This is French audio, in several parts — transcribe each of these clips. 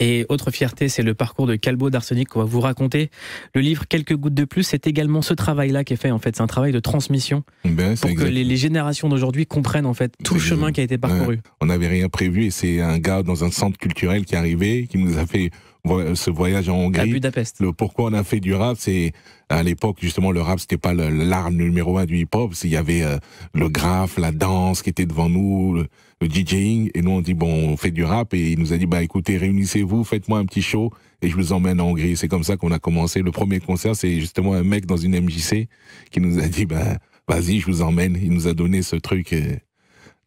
Et autre fierté, c'est le parcours de Calbo d'Arsenic qu'on va vous raconter. Le livre Quelques gouttes de plus, c'est également ce travail-là qui est fait. En fait, c'est un travail de transmission pour que les générations d'aujourd'hui comprennent en fait tout le chemin qui a été parcouru. On n'avait rien prévu et c'est un gars dans un centre culturel qui est arrivé, qui nous a fait ce voyage en Hongrie. À Budapest. Pourquoi on a fait du rap, c'est à l'époque justement le rap c'était pas l'art numéro 1 du hip-hop, il y avait le graphe, la danse qui était devant nous, le DJing, et nous on dit bon on fait du rap et il nous a dit bah écoutez réunissez-vous, faites-moi un petit show et je vous emmène en Hongrie. C'est comme ça qu'on a commencé. Le premier concert c'est justement un mec dans une MJC qui nous a dit bah vas-y je vous emmène. Il nous a donné ce truc.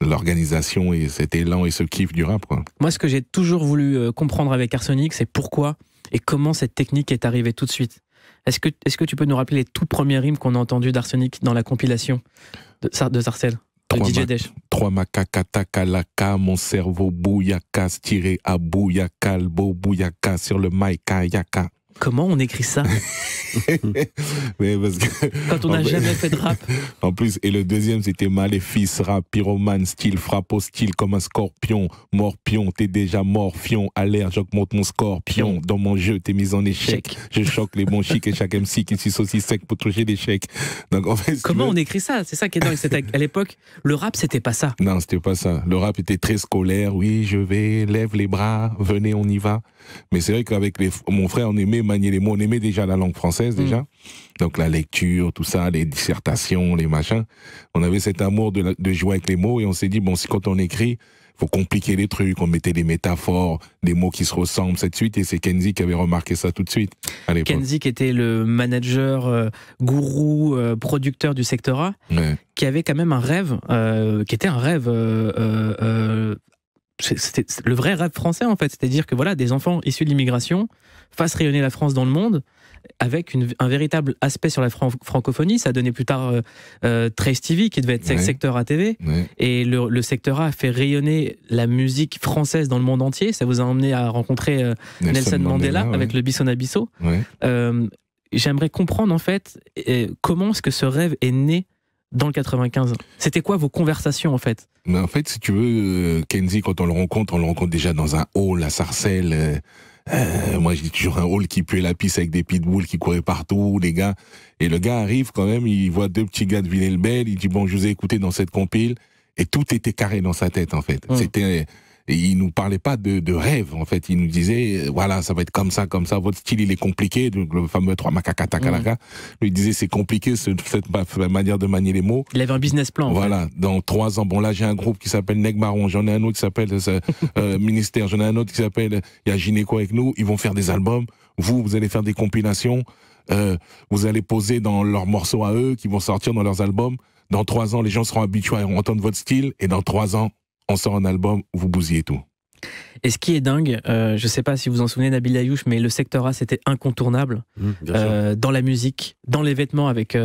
L'organisation et cet élan et ce kiff du rap, quoi. Moi, ce que j'ai toujours voulu comprendre avec Arsenic, c'est pourquoi et comment cette technique est arrivée tout de suite. Est-ce que tu peux nous rappeler les toutes premières rimes qu'on a entendues d'Arsenic dans la compilation de Sarcelles, de DJ Desch? 3 macaques, takalaka, mon cerveau bouyaka, tiré à bouyaka, le beau bouyaka sur le maïka yaka. Comment on écrit ça? Mais parce que, quand on n'a jamais fait de rap. En plus, et le deuxième c'était maléfice, rap, pyromane, style, frappe au style comme un scorpion, morpion, t'es déjà mort, fion, alerte, j'augmente mon scorpion, dans mon jeu t'es mis en échec, je choque les bons chics et chaque MC qui suce aussi sec pour toucher des chèques. Donc en fait, comment on écrit ça? C'est ça qui est dingue. À l'époque, le rap c'était pas ça. Non, c'était pas ça. Le rap était très scolaire, oui, je vais, lève les bras, venez, on y va. Mais c'est vrai qu'avec mon frère, on aimait manier les mots, on aimait déjà la langue française déjà. Donc la lecture, tout ça, les dissertations, les machins. On avait cet amour de jouer avec les mots et on s'est dit, bon, si quand on écrit, faut compliquer les trucs, on mettait des métaphores, des mots qui se ressemblent, cette suite. Et c'est Kenzie qui avait remarqué ça tout de suite à l'époque. Kenzie qui était le manager, gourou, producteur du secteur A, qui avait quand même un rêve, qui était un rêve... c'était le vrai rêve français en fait, c'est-à-dire que voilà, des enfants issus de l'immigration fassent rayonner la France dans le monde avec un véritable aspect sur la francophonie. Ça a donné plus tard Trace TV qui devait être secteur ATV et le secteur A a fait rayonner la musique française dans le monde entier. Ça vous a emmené à rencontrer Nelson Mandela avec le Bissona Bisso. J'aimerais comprendre en fait comment est-ce que ce rêve est né dans le 95. C'était quoi vos conversations en fait? Mais en fait, si tu veux, Kenzie, quand on le rencontre déjà dans un hall à Sarcelles. Moi, je dis toujours un hall qui puait la pisse avec des pitbulls qui couraient partout, les gars. Et le gars arrive quand même, il voit deux petits gars de Villers-le-Bel, il dit bon, je vous ai écouté dans cette compile, et tout était carré dans sa tête en fait. Et il nous parlait pas de rêve, en fait. Il nous disait, voilà, ça va être comme ça, votre style, il est compliqué, donc le fameux 3 macaques takalaka. Lui, il disait, c'est compliqué, cette manière de manier les mots. Il avait un business plan. Voilà. Dans 3 ans, bon, là, j'ai un groupe qui s'appelle Neg Marron, j'en ai un autre qui s'appelle Ministère, j'en ai un autre qui s'appelle, il y a Gynéco avec nous, ils vont faire des albums. Vous allez faire des compilations, vous allez poser dans leurs morceaux à eux, qui vont sortir dans leurs albums. Dans 3 ans, les gens seront habitués à entendre votre style, et dans 3 ans, on sort un album, vous bousillez tout. Et ce qui est dingue, je sais pas si vous en souvenez, Nabil Ayouch, mais le secteur A, c'était incontournable dans la musique, dans les vêtements avec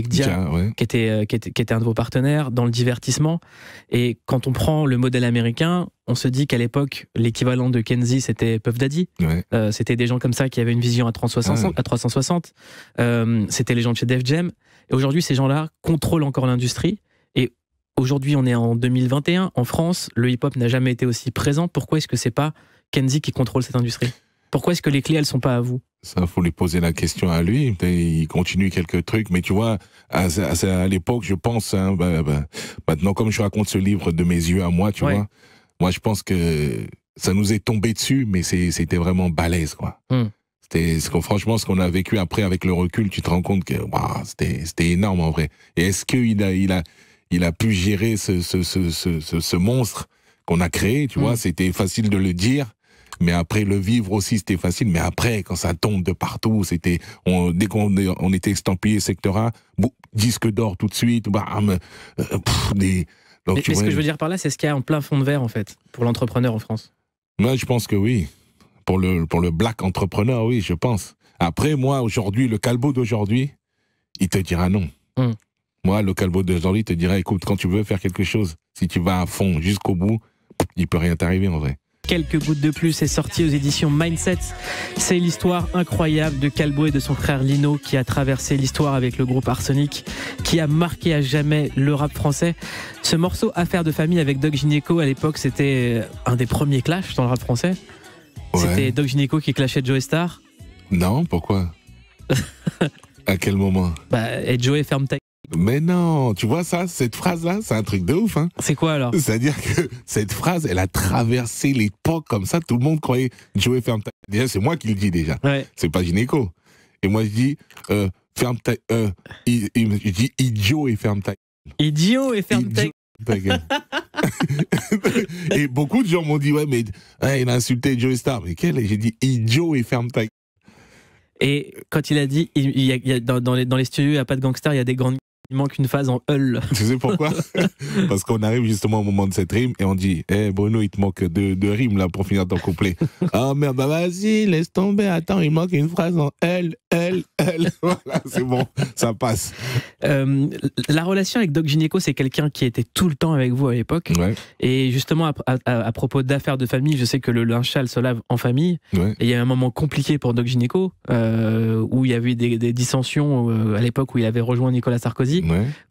Dia, qui était un de vos partenaires, dans le divertissement. Et quand on prend le modèle américain, on se dit qu'à l'époque, l'équivalent de Kenzie, c'était Puff Daddy. C'était des gens comme ça qui avaient une vision à 360. C'était les gens de chez Def Jam. Et aujourd'hui, ces gens-là contrôlent encore l'industrie. Et aujourd'hui, on est en 2021. En France, le hip-hop n'a jamais été aussi présent. Pourquoi est-ce que c'est pas Kenzie qui contrôle cette industrie? Pourquoi est-ce que les clés, elles sont pas à vous? Ça, faut lui poser la question à lui. Il continue quelques trucs. Mais tu vois, à l'époque, je pense, maintenant, comme je raconte ce livre de mes yeux à moi, tu vois, moi, je pense que ça nous est tombé dessus, mais c'était vraiment balèze, quoi. Franchement, ce qu'on a vécu après, avec le recul, tu te rends compte que c'était énorme, en vrai. Et est-ce qu'il a pu gérer ce monstre qu'on a créé, tu vois? C'était facile de le dire, mais après le vivre aussi, c'était facile. Mais après, quand ça tombe de partout, dès qu'on était estampillé secteur A, disque d'or tout de suite, bam, mais ce que je veux dire par là, c'est ce qu'il y a en plein fond de verre, en fait, pour l'entrepreneur en France. Moi, je pense que oui. Pour le black entrepreneur, oui, je pense. Après, moi, aujourd'hui, le Calbo d'aujourd'hui, il te dira non. Moi, le Calbo d'aujourd'hui te dirait, écoute, quand tu veux faire quelque chose, si tu vas à fond jusqu'au bout, il peut rien t'arriver en vrai. Quelques gouttes de plus est sorti aux éditions Mindset. C'est l'histoire incroyable de Calbo et de son frère Lino qui a traversé l'histoire avec le groupe Arsenic, qui a marqué à jamais le rap français. Ce morceau Affaire de famille avec Doc Gynéco, à l'époque, c'était un des premiers clashs dans le rap français. C'était Doc Gynéco qui clashait Joey Star? Non, pourquoi? À quel moment? Et Joey ferme ta... Mais non, tu vois ça, cette phrase-là, c'est un truc de ouf. Hein. C'est quoi alors? C'est-à-dire que cette phrase, elle a traversé l'époque comme ça, tout le monde croyait Joey ferme ta... Déjà, c'est moi qui le dis déjà, c'est pas Gynéco. Et moi je dis, ferme ta... je dis idiot et ferme ta... Idiot et ferme ta... Et beaucoup de gens m'ont dit, ouais, mais il a insulté Joey Star. Mais quel? J'ai dit idiot et ferme ta... Et quand il a dit, dans les studios, il n'y a pas de gangster, il y a des grandes... Il manque une phase en hull. Tu sais pourquoi? Parce qu'on arrive justement au moment de cette rime et on dit Bruno, il te manque deux rimes là pour finir ton couplet. Ah merde, vas-y, laisse tomber, attends, il manque une phrase en L. Voilà, c'est bon, ça passe. La relation avec Doc Gynéco, c'est quelqu'un qui était tout le temps avec vous à l'époque. Et justement, à propos d'affaires de famille, je sais que le linge sale se lave en famille. Et il y a un moment compliqué pour Doc Gynéco où il y avait des dissensions à l'époque où il avait rejoint Nicolas Sarkozy.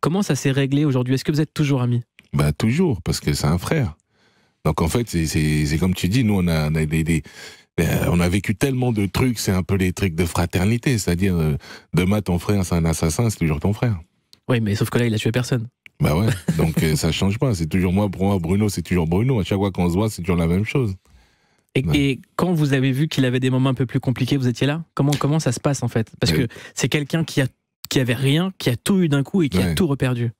Comment ça s'est réglé aujourd'hui? Est-ce que vous êtes toujours amis? Toujours, parce que c'est un frère. Donc en fait, c'est comme tu dis, nous on a vécu tellement de trucs, c'est un peu les trucs de fraternité, c'est-à-dire demain ton frère c'est un assassin, c'est toujours ton frère. Oui, mais sauf que là il a tué personne. Donc ça change pas, c'est toujours moi, pour moi Bruno c'est toujours Bruno, à chaque fois qu'on se voit c'est toujours la même chose. Et quand vous avez vu qu'il avait des moments un peu plus compliqués, vous étiez là? Comment ça se passe en fait? Parce que c'est quelqu'un qui avait rien, qui a tout eu d'un coup et qui a tout reperdu.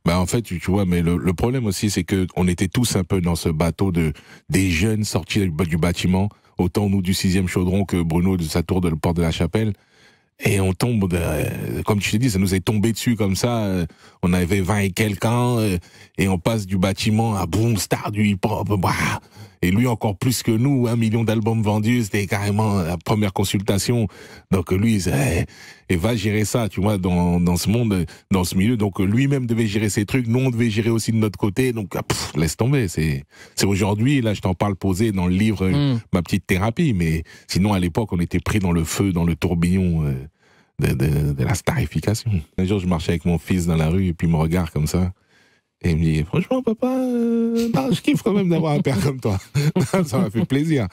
En fait, tu vois, mais le problème aussi, c'est que on était tous un peu dans ce bateau des jeunes sortis du bâtiment, autant nous du 6e chaudron que Bruno de sa tour de la Porte de la Chapelle. Et on tombe, comme tu t'es dit, ça nous est tombé dessus comme ça. On avait 20 et quelques ans, et on passe du bâtiment à boom, star du hip-hop. Et lui encore plus que nous, 1 million d'albums vendus, c'était carrément la première consultation. Donc lui, et va gérer ça, tu vois, dans ce monde, dans ce milieu. Donc lui-même devait gérer ses trucs, nous on devait gérer aussi de notre côté. Donc laisse tomber. C'est aujourd'hui, là je t'en parle posé dans le livre, ma petite thérapie. Mais sinon à l'époque, on était pris dans le feu, dans le tourbillon de la starification. Un jour, je marchais avec mon fils dans la rue et puis il me regarde comme ça. Et il me dit, franchement, papa, je kiffe quand même d'avoir un père comme toi. Ça m'a fait plaisir.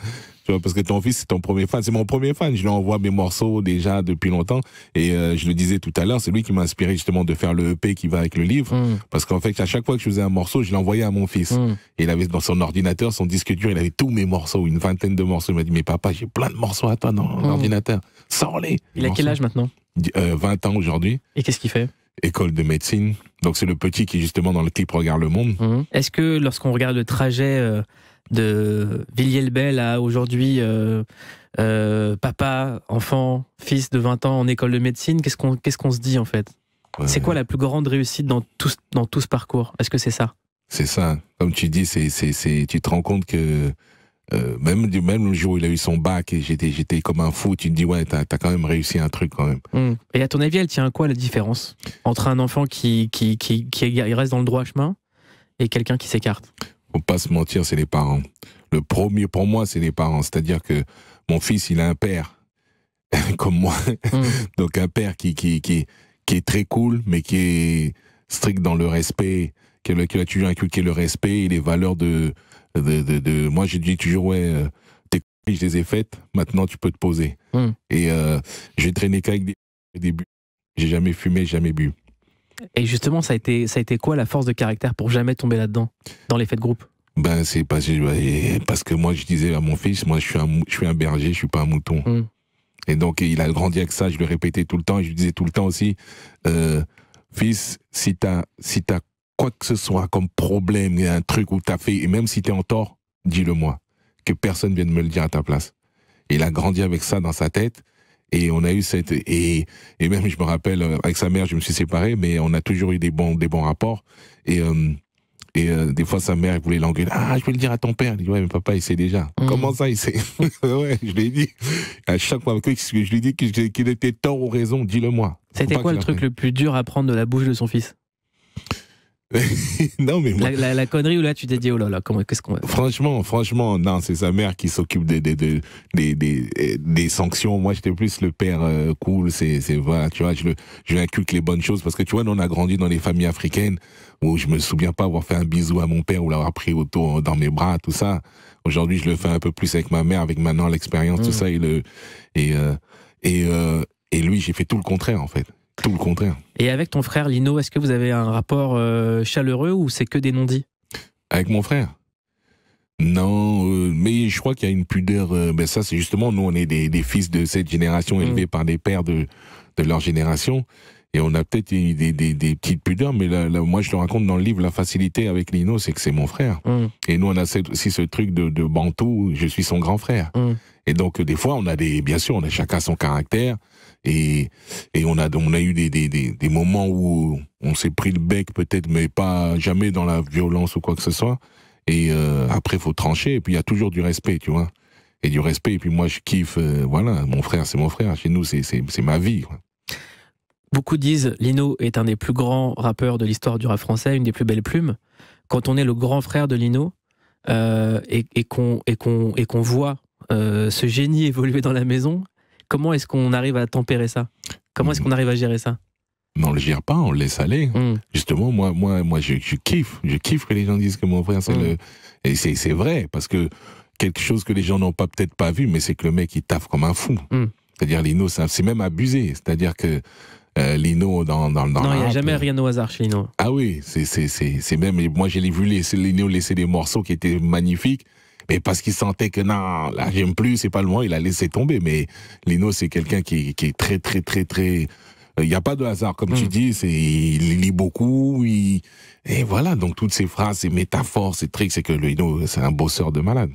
Tu vois, parce que ton fils, c'est ton premier fan. C'est mon premier fan. Je lui envoie mes morceaux déjà depuis longtemps. Et je le disais tout à l'heure, c'est lui qui m'a inspiré justement de faire le EP qui va avec le livre. Parce qu'en fait, à chaque fois que je faisais un morceau, je l'envoyais à mon fils. Et il avait dans son ordinateur, son disque dur, il avait tous mes morceaux, une vingtaine de morceaux. Il m'a dit, mais papa, j'ai plein de morceaux à toi dans l'ordinateur. Sors-les. Il a quel âge maintenant? 20 ans aujourd'hui. Et qu'est-ce qu'il fait? École de médecine. Donc c'est le petit qui justement dans le clip Regarde le monde. Est-ce que lorsqu'on regarde le trajet de Villiers-le-Bel à aujourd'hui papa, enfant, fils de 20 ans en école de médecine, qu'est-ce qu'on se dit en fait? C'est quoi la plus grande réussite dans tout ce parcours? Est-ce que c'est ça? C'est ça. Comme tu dis, tu te rends compte que même le jour où il a eu son bac et j'étais comme un fou, tu te dis ouais, t'as quand même réussi un truc quand même. Et à ton avis, elle tient à quoi la différence entre un enfant qui reste dans le droit chemin et quelqu'un qui s'écarte? Faut pas se mentir, c'est les parents. Le premier pour moi, c'est les parents. C'est-à-dire que mon fils, il a un père comme moi, donc un père qui est très cool, mais qui est strict dans le respect, qui a toujours inculqué le respect et les valeurs moi je dis toujours tes conneries je les ai faites, maintenant tu peux te poser. Et j'ai traîné qu'avec des buts. J'ai jamais fumé, jamais bu. Et justement, ça a été quoi la force de caractère pour jamais tomber là-dedans, dans l'effet de groupe? C'est parce que moi je disais à mon fils, moi je suis un berger, je suis pas un mouton. Et donc il a grandi avec ça, je lui répétais tout le temps, et je lui disais tout le temps aussi, fils, si t'as quoi que ce soit comme problème, il y a un truc où t'as fait, et même si t'es en tort, dis-le-moi, que personne vienne me le dire à ta place. Et il a grandi avec ça dans sa tête, et on a eu et même je me rappelle, avec sa mère, je me suis séparé, mais on a toujours eu des bons rapports, et des fois sa mère voulait l'engueuler, je vais le dire à ton père. Il dit ouais mais papa il sait déjà. Comment ça il sait? Ouais, je lui ai dit à chaque fois que je lui dis qu'il était tort ou raison, dis-le moi. C'était quoi le truc le plus dur à prendre de la bouche de son fils? Non, mais moi... la connerie où là tu t'es dit, oh là là, qu'est-ce qu'on va faire? Franchement, non, c'est sa mère qui s'occupe des sanctions. Moi, j'étais plus le père cool, voilà, tu vois, je lui inculque les bonnes choses, parce que tu vois, nous, on a grandi dans les familles africaines où je me souviens pas avoir fait un bisou à mon père ou l'avoir pris autour dans mes bras, tout ça. Aujourd'hui, je le fais un peu plus avec ma mère, avec maintenant l'expérience, tout ça, et lui, j'ai fait tout le contraire, en fait. Tout le contraire. Et avec ton frère Lino, est-ce que vous avez un rapport chaleureux ou c'est que des non-dits? Avec mon frère? Non, mais je crois qu'il y a une pudeur. Ben ça, c'est justement, nous, on est des fils de cette génération, élevés par des pères de leur génération. Et on a peut-être des petites pudeurs, mais moi, je le raconte dans le livre, la facilité avec Lino, c'est que c'est mon frère. Et nous, on a aussi ce truc de Bantou, je suis son grand frère. Et donc, des fois, bien sûr, on a chacun son caractère. Et on a eu des moments où on s'est pris le bec peut-être, mais pas jamais dans la violence ou quoi que ce soit. Et après, faut trancher. Et puis il y a toujours du respect, tu vois. Et du respect. Et puis moi, je kiffe. Voilà, mon frère, c'est mon frère. Chez nous, c'est ma vie, quoi. Beaucoup disent Lino est un des plus grands rappeurs de l'histoire du rap français, une des plus belles plumes. Quand on est le grand frère de Lino et qu'on voit ce génie évoluer dans la maison. Comment est-ce qu'on arrive à tempérer ça? Comment est-ce qu'on arrive à gérer ça? Non, on le gère pas, on le laisse aller. Justement, moi, je kiffe. Je kiffe que les gens disent que mon frère, c'est le... Et c'est vrai, parce que quelque chose que les gens n'ont peut-être pas vu, mais c'est que le mec, il taffe comme un fou. C'est-à-dire, Lino, c'est même abusé. C'est-à-dire que Lino, dans non, il n'y a jamais rien au hasard chez Lino. Ah oui, c'est même... Moi, j'ai vu Lino laisser des morceaux qui étaient magnifiques. Mais parce qu'il sentait que non, là j'aime plus, c'est pas le moment, il a laissé tomber. Mais Lino, c'est quelqu'un qui est très, très, très, très... Il n'y a pas de hasard, comme tu dis, il lit beaucoup, et voilà, donc toutes ces phrases, ces métaphores, ces trucs, c'est que Lino, c'est un bosseur de malade.